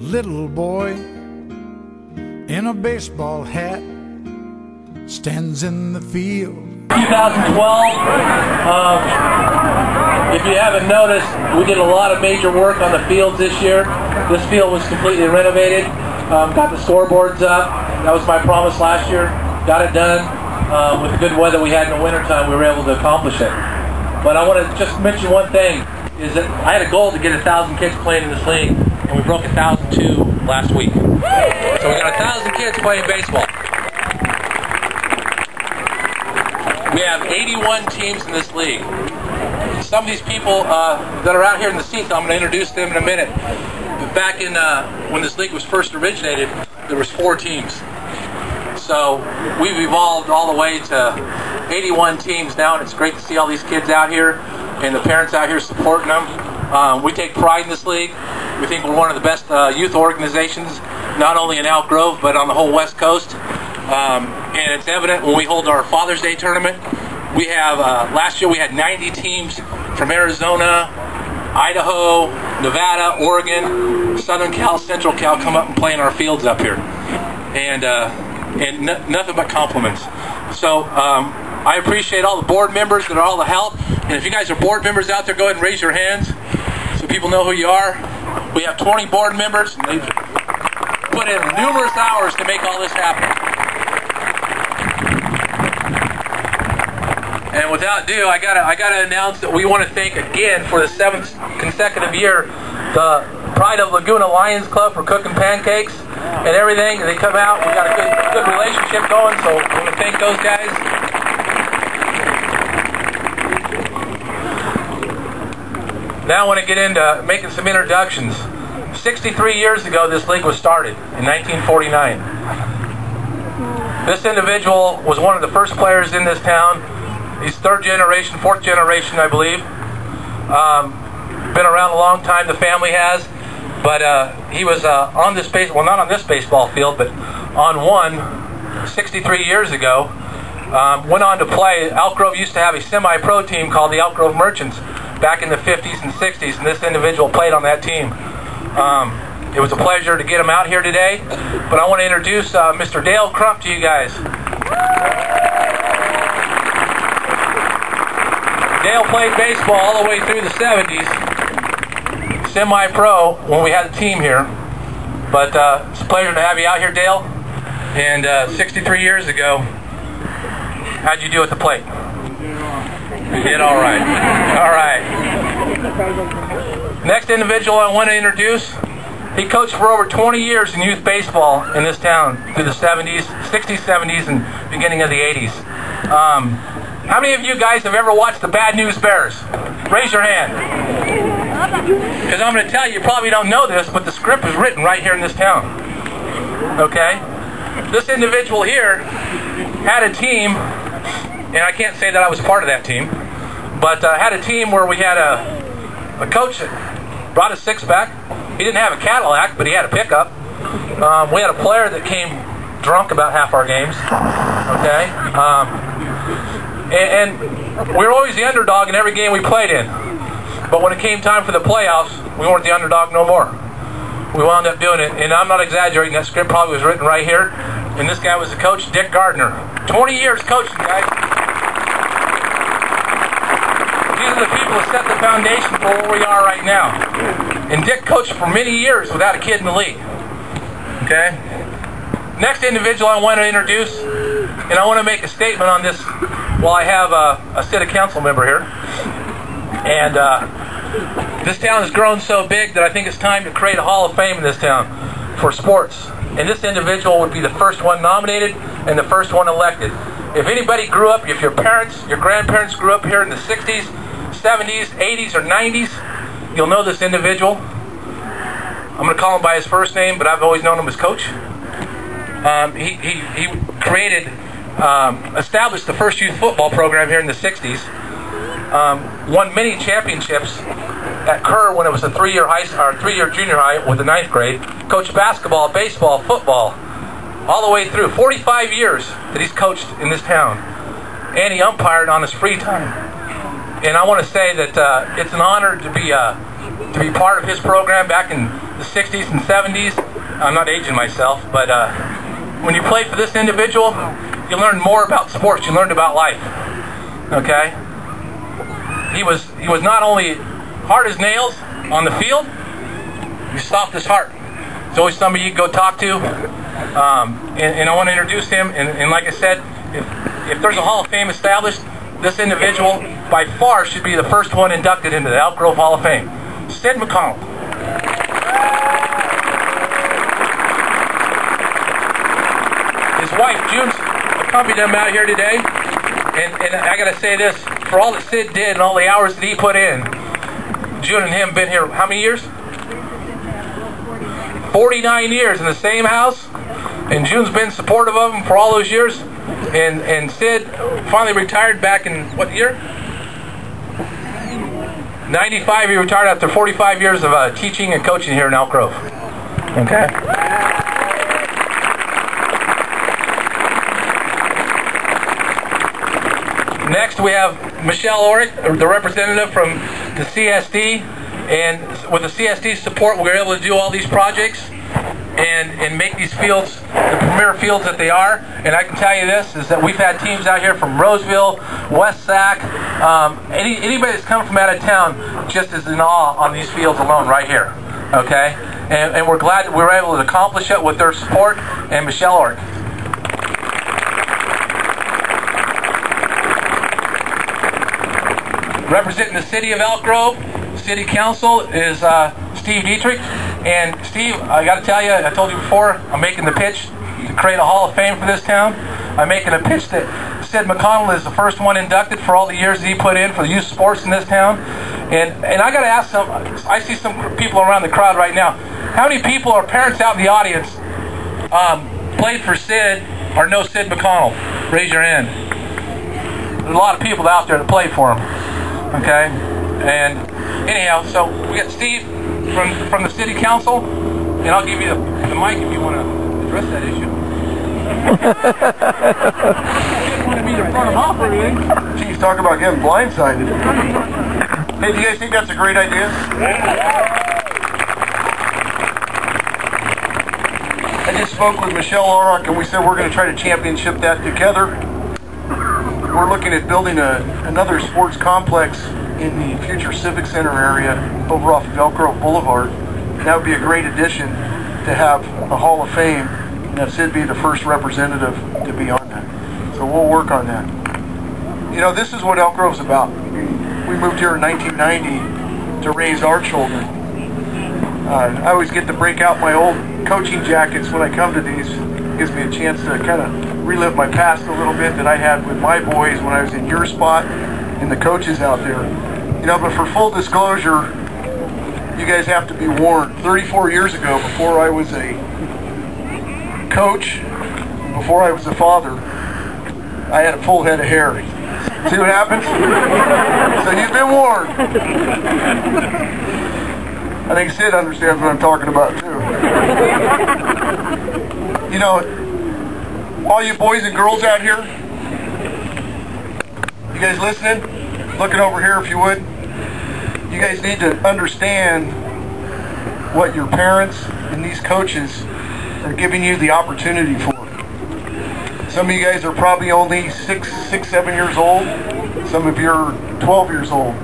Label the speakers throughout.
Speaker 1: little boy in a baseball hat stands in the field.
Speaker 2: 2012, if you haven't noticed, we did a lot of major work on the fields this year. This field was completely renovated, got the scoreboards up. That was my promise last year. Got it done. With the good weather we had in the wintertime, we were able to accomplish it. But I want to just mention one thing, is that I had a goal to get 1,000 kids playing in this league, and we broke 1,002 last week. So we got 1,000 kids playing baseball. We have 81 teams in this league. Some of these people that are out here in the seats, I'm going to introduce them in a minute. But back in when this league was first originated, there was 4 teams. So we've evolved all the way to 81 teams now, and it's great to see all these kids out here and the parents out here supporting them. We take pride in this league. We think we're one of the best youth organizations, not only in Elk Grove, but on the whole West Coast. And it's evident when we hold our Father's Day tournament. We have, last year we had 90 teams from Arizona, Idaho, Nevada, Oregon, Southern Cal, Central Cal come up and play in our fields up here. And nothing but compliments. So I appreciate all the board members that are all the help. And if you guys are board members out there, go ahead and raise your hands so people know who you are. We have 20 board members, and they've put in numerous hours to make all this happen. And without ado, I gotta announce that we want to thank again for the 7th consecutive year the Pride of Laguna Lions Club for cooking pancakes and everything. They come out, we got a good relationship going, so I want to thank those guys. Now I want to get into making some introductions. 63 years ago this league was started, in 1949. This individual was one of the first players in this town. He's 3rd generation, 4th generation, I believe. Been around a long time, the family has. But he was on this well, not on this baseball field, but on one 63 years ago. Went on to play. Elk Grove used to have a semi-pro team called the Elk Grove Merchants back in the 50s and 60s, and this individual played on that team. It was a pleasure to get him out here today. But I want to introduce Mr. Dale Crump to you guys. Dale played baseball all the way through the 70s, semi-pro when we had a team here. But it's a pleasure to have you out here, Dale. And 63 years ago, how'd you do at the plate? You did all right. All right. Next individual I want to introduce, he coached for over 20 years in youth baseball in this town through the 70s, 60s, 70s, and beginning of the 80s. How many of you guys have ever watched the Bad News Bears? Raise your hand. Because I'm going to tell you, you probably don't know this, but the script was written right here in this town. Okay? This individual here had a team, and I can't say that I was part of that team, but had a team where we had a coach that brought a 6-pack. He didn't have a Cadillac, but he had a pickup. We had a player that came drunk about half our games. Okay? And we were always the underdog in every game we played in. But when it came time for the playoffs, we weren't the underdog no more. We wound up doing it, and I'm not exaggerating, that script probably was written right here. And this guy was the coach, Dick Gardner. 20 years coaching, guys. These are the people that set the foundation for where we are right now. And Dick coached for many years without a kid in the league. Okay? Next individual I want to introduce, and I want to make a statement on this while I have a city council member here. And this town has grown so big that I think it's time to create a Hall of Fame in this town for sports. And this individual would be the first one nominated and the first one elected. If anybody grew up, if your parents, your grandparents grew up here in the 60s, 70s, 80s, or 90s, you'll know this individual. I'm going to call him by his first name, but I've always known him as Coach. He created, established the first youth football program here in the 60s. Won many championships at Kerr when it was a 3-year junior high with the 9th grade. Coached basketball, baseball, football, all the way through. 45 years that he's coached in this town. And he umpired on his free time. And I want to say that it's an honor to be part of his program back in the 60s and 70s. I'm not aging myself, but when you played for this individual, you learned more about sports. You learned about life. Okay? He was not only hard as nails on the field, he soft as heart. There's always somebody you can go talk to. And I want to introduce him. And like I said, if there's a Hall of Fame established, this individual by far should be the first one inducted into the Elk Grove Hall of Fame. Sid McConnell. His wife, June's accompanied him out here today. And I got to say this, for all that Sid did and all the hours that he put in, June and him been here how many years? 49 years in the same house. And June's been supportive of him for all those years. And Sid finally retired back in what year? 95. He retired after 45 years of teaching and coaching here in Elk Grove. Okay. Next we have Michelle Orrick, the representative from the CSD. And with the CSD support, we were able to do all these projects and make these fields the premier fields that they are. And I can tell you this, is that we've had teams out here from Roseville, West Sac, anybody that's come from out of town just is in awe on these fields alone right here. Okay? And we're glad that we were able to accomplish it with their support and Michelle Orrick. Representing the city of Elk Grove, City Council is Steve Dietrich. And Steve, I got to tell you, I told you before, I'm making the pitch to create a Hall of Fame for this town. I'm making a pitch that Sid McConnell is the first one inducted for all the years that he put in for the youth sports in this town. And I got to ask some, I see some people around the crowd right now. How many people or parents out in the audience played for Sid or know Sid McConnell? Raise your hand. There's a lot of people out there that played for him. Okay? And anyhow, so we got Steve from the City Council, and I'll give you the mic if you want to address that issue. You didn't want me to front him off or anything.
Speaker 3: Geez, talk about getting blindsided. Hey, do you guys think that's a great idea? I just spoke with Michelle Orrick, and we said we're going to try to championship that together. We're looking at building another sports complex in the future Civic Center area over off of Elk Grove Boulevard. And that would be a great addition to have a Hall of Fame, and have Sid be the first representative to be on that. So we'll work on that. You know, this is what Elk Grove's about. We moved here in 1990 to raise our children. I always get to break out my old coaching jackets when I come to these. It gives me a chance to kind of relive my past a little bit that I had with my boys when I was in your spot and the coaches out there. You know, but for full disclosure, you guys have to be warned. 34 years ago, before I was a coach, before I was a father, I had a full head of hair. See what happens? So you've been warned. I think Sid understands what I'm talking about too. You know, all you boys and girls out here, you guys listening? Looking over here if you would. You guys need to understand what your parents and these coaches are giving you the opportunity for. Some of you guys are probably only 6, 7 years old. Some of you are 12 years old.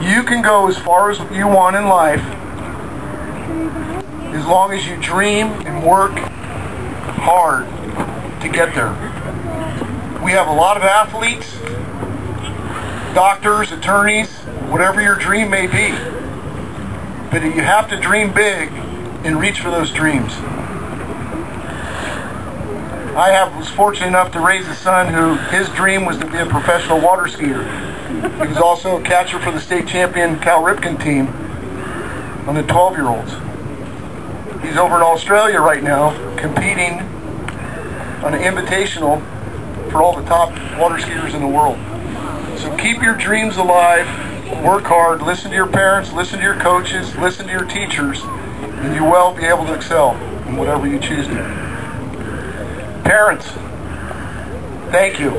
Speaker 3: You can go as far as you want in life as long as you dream and work hard to get there. We have a lot of athletes, doctors, attorneys, whatever your dream may be. But you have to dream big and reach for those dreams. I was fortunate enough to raise a son who his dream was to be a professional water skier. He was also a catcher for the state champion Cal Ripken team on the 12-year-olds. He's over in Australia right now competing on an invitational for all the top water skiers in the world. So keep your dreams alive, work hard, listen to your parents, listen to your coaches, listen to your teachers, and you will be able to excel in whatever you choose to. Parents, thank you.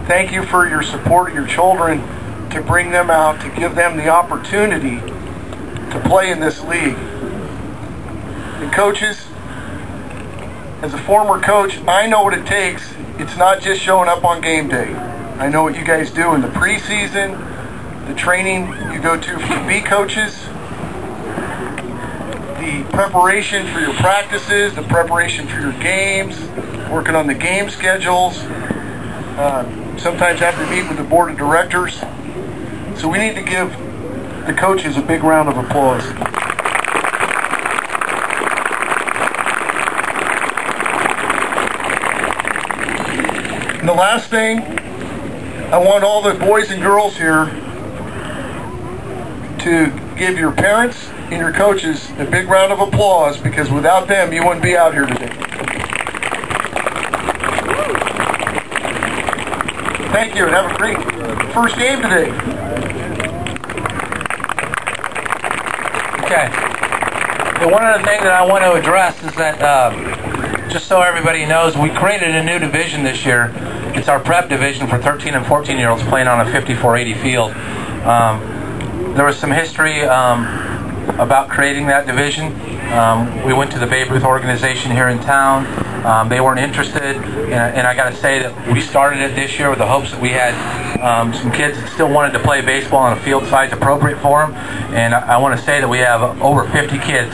Speaker 3: Thank you for your support of your children, to bring them out, to give them the opportunity to play in this league. And coaches, as a former coach, I know what it takes. It's not just showing up on game day. I know what you guys do in the preseason, the training you go to be coaches, the preparation for your practices, the preparation for your games, working on the game schedules. Sometimes have to meet with the board of directors. So we need to give the coaches a big round of applause. And the last thing, I want all the boys and girls here to give your parents and your coaches a big round of applause, because without them, you wouldn't be out here today. Thank you, and have a great first game today.
Speaker 2: Okay. And one other thing that I want to address is that, just so everybody knows, we created a new division this year. It's our prep division for 13 and 14-year-olds playing on a 5480 field. There was some history about creating that division. We went to the Babe Ruth organization here in town. They weren't interested, and I got to say that we started it this year with the hopes that we had some kids that still wanted to play baseball on a field size appropriate for them. And I want to say that we have over 50 kids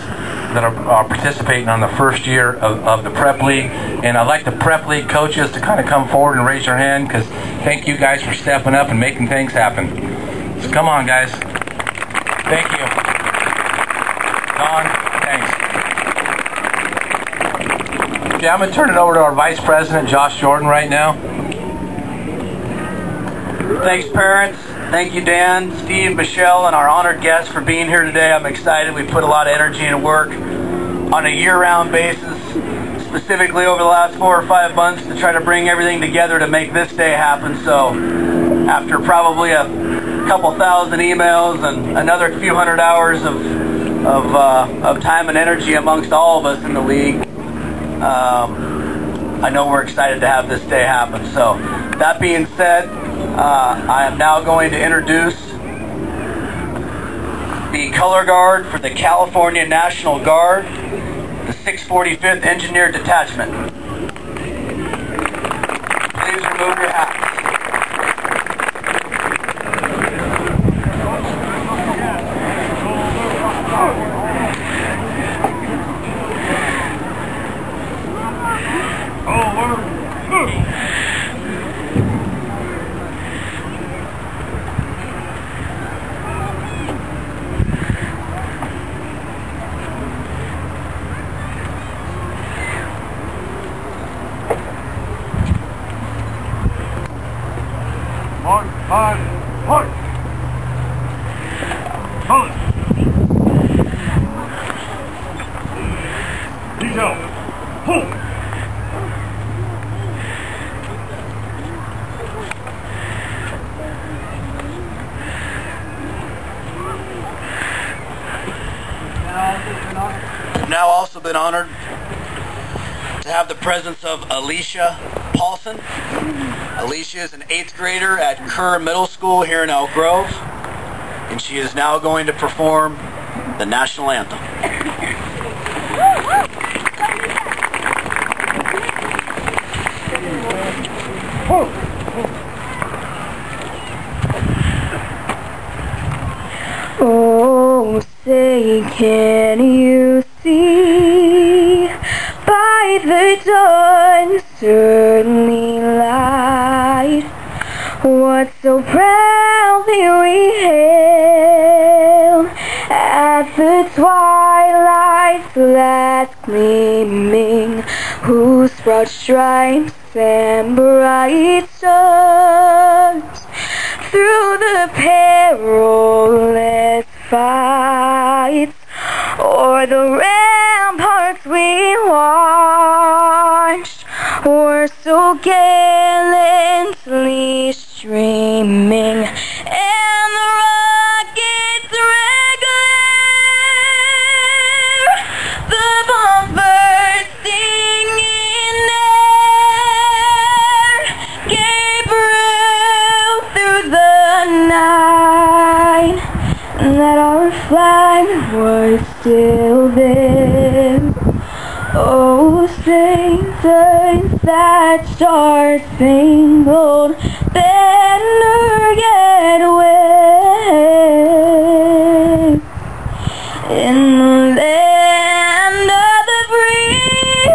Speaker 2: that are participating on the first year of the prep league. And I'd like the prep league coaches to kind of come forward and raise their hand, because thank you guys for stepping up and making things happen. So come on, guys. Thank you. Don, thanks. Okay, I'm going to turn it over to our Vice President, Josh Jordan, right now.
Speaker 4: Thanks, parents. Thank you, Dan, Steve, Michelle, and our honored guests for being here today. I'm excited. We put a lot of energy and work on a year-round basis, specifically over the last 4 or 5 months, to try to bring everything together to make this day happen. So after probably a couple thousand emails and another few hundred hours of time and energy amongst all of us in the league, I know we're excited to have this day happen. So that being said, I am now going to introduce the color guard for the California National Guard, the 645th Engineer Detachment. Please remove your hats. I've now also been honored to have the presence of Alicia Paulson. Alicia is an 8th grader at Kerr Middle School here in Elk Grove, and she is now going to perform the national anthem.
Speaker 5: Oh, say, can you see by the dawn's early light what so proudly we hailed at the twilight's last gleaming, whose broad stripes and bright stars through the perilous fights o'er the ramparts we watched were so gallantly streaming, and the rockets regular, the bombs bursting in air, gave that our flag was still there. Oh, saints and that star-spangled banner get waved in the land of the free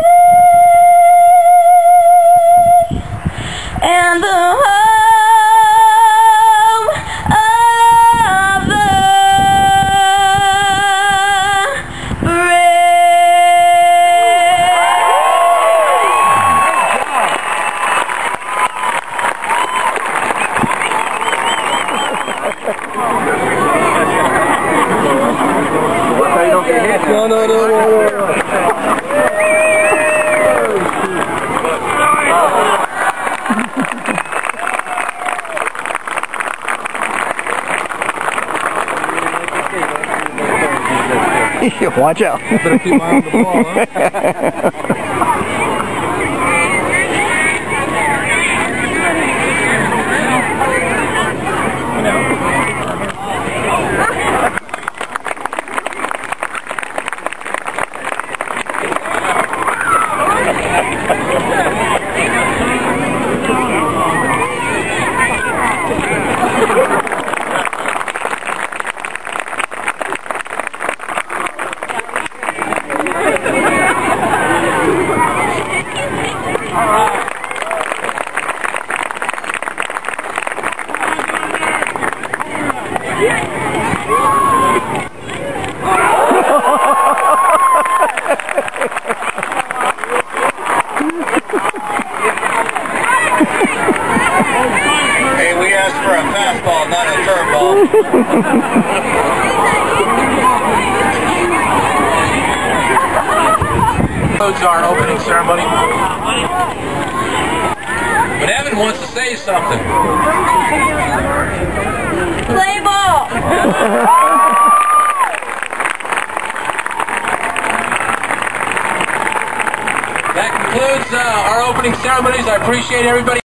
Speaker 5: and the home of the
Speaker 3: No.
Speaker 6: Watch out.
Speaker 3: Better keep my eye on the ball, huh? Hey, we asked for a fastball, not a curveball.
Speaker 2: Codes our opening ceremony. But Evan wants to say something.
Speaker 5: play ball.
Speaker 2: That concludes our opening ceremonies. I appreciate everybody.